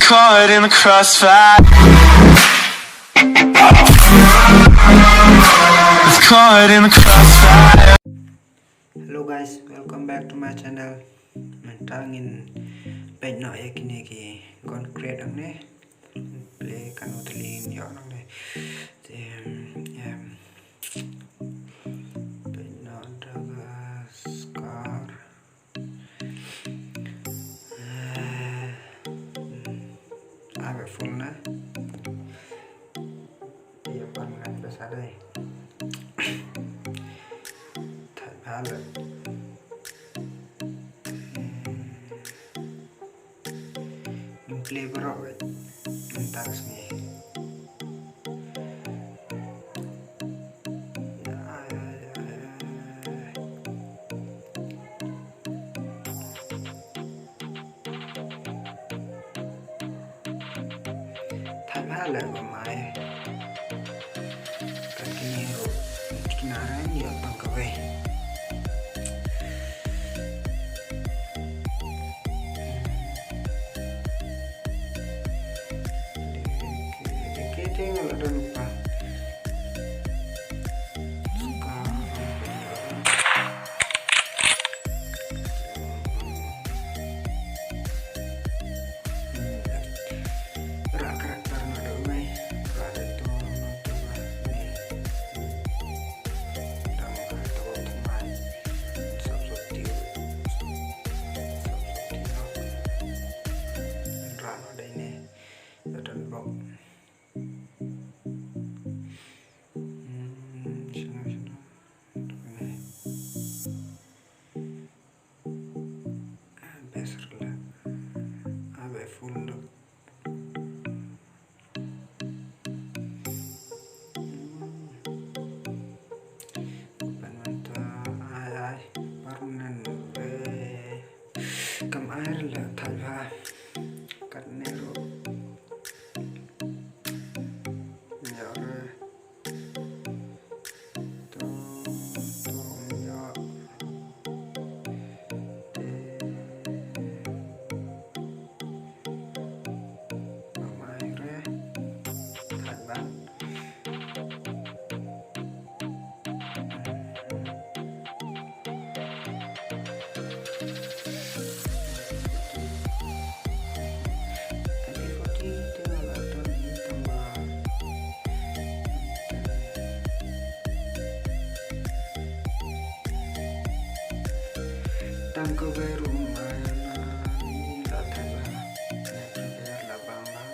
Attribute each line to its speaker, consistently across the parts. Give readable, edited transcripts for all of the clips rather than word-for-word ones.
Speaker 1: caught in the crossfire. Was caught in the crossfire.
Speaker 2: Hello guys, welcome back to my channel. Mình tangin bên nội kini ki concrete ang ne play kanutli nyo nang ne thì bên nội daga scar ave full na bây giờ phần ngành besar đây thật phá lực play bro mental sini tham ha là của máy cái này rồi cái nào đấy nhiều bằng cà phê tinggal ada lupa karakter nada umai ada itu dan kata teman substitute rano ada ini dan bom full ai permanen cầm air là thành ra cắt nero nhỏ ra to nhỏ tangko baru mana tak tahu nak prepare lah bangla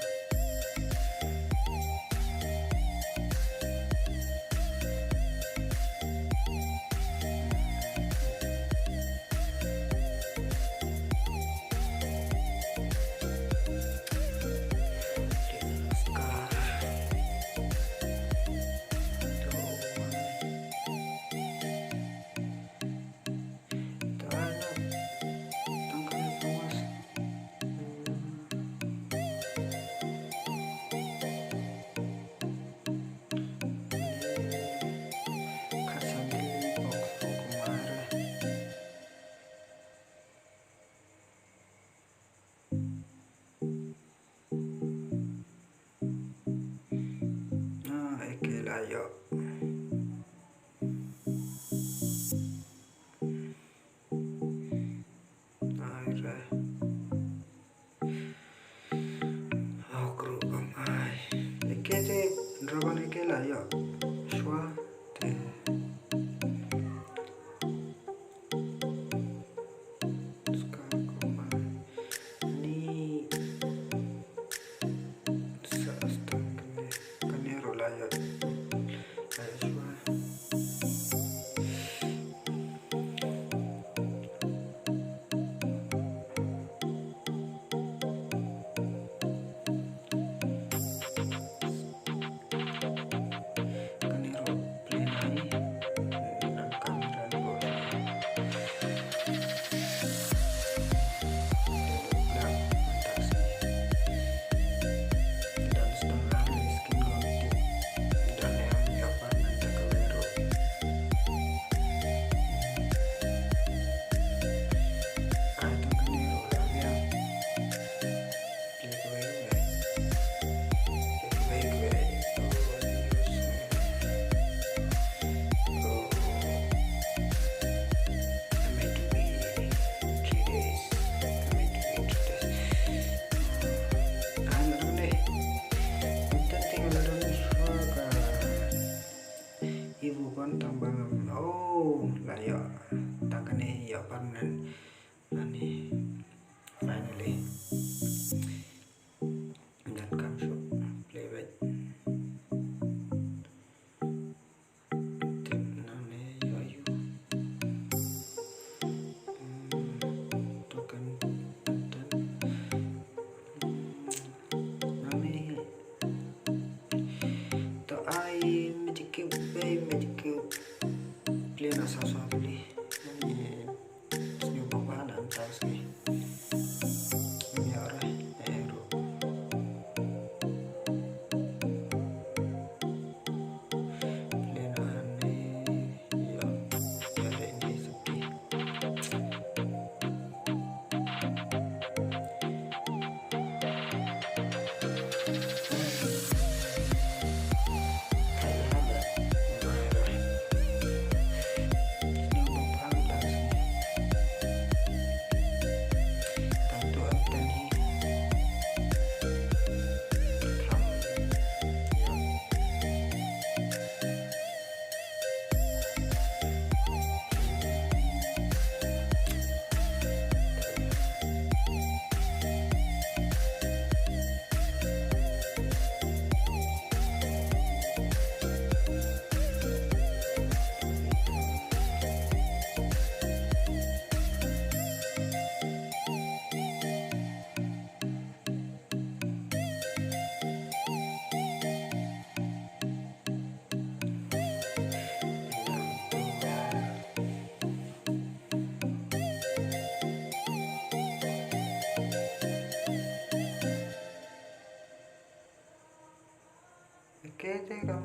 Speaker 2: te kam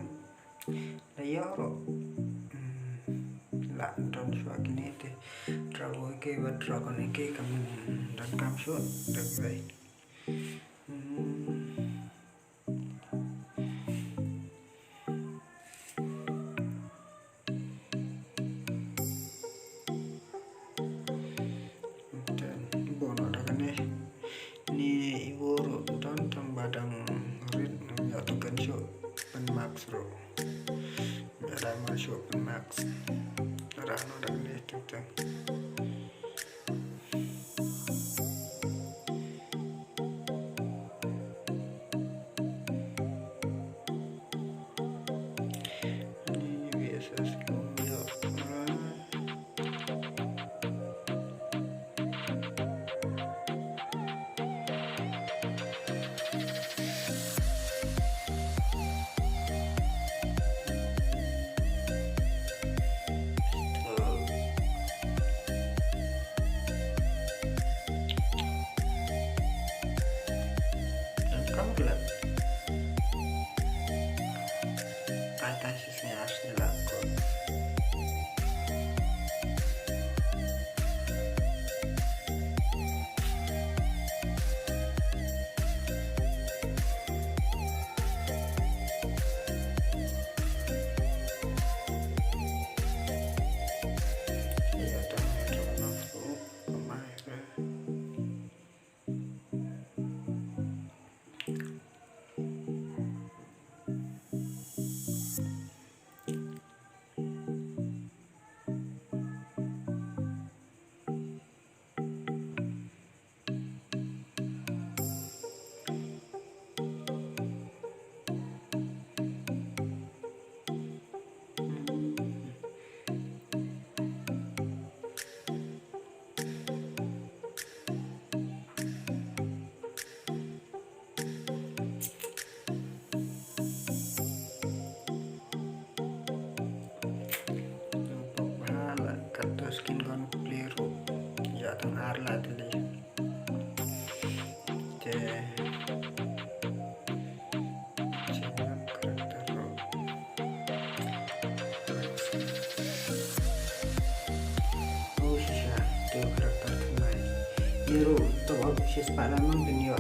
Speaker 2: la yoro la don so kini te trago ke ba trago ne ke kam dan kam so dan bai bono dagane ni iboro don tang badang rit ya to kan so pen max ro ada masuk pen max rano dagane tutang ini biasa sekali ya. Gelap atasnya harus dilakukan ya dan nafsu kemarin skin kon peluru ya tang arla tadi karakter oh sisa karakter kemai biru tuh sisa lamang dunia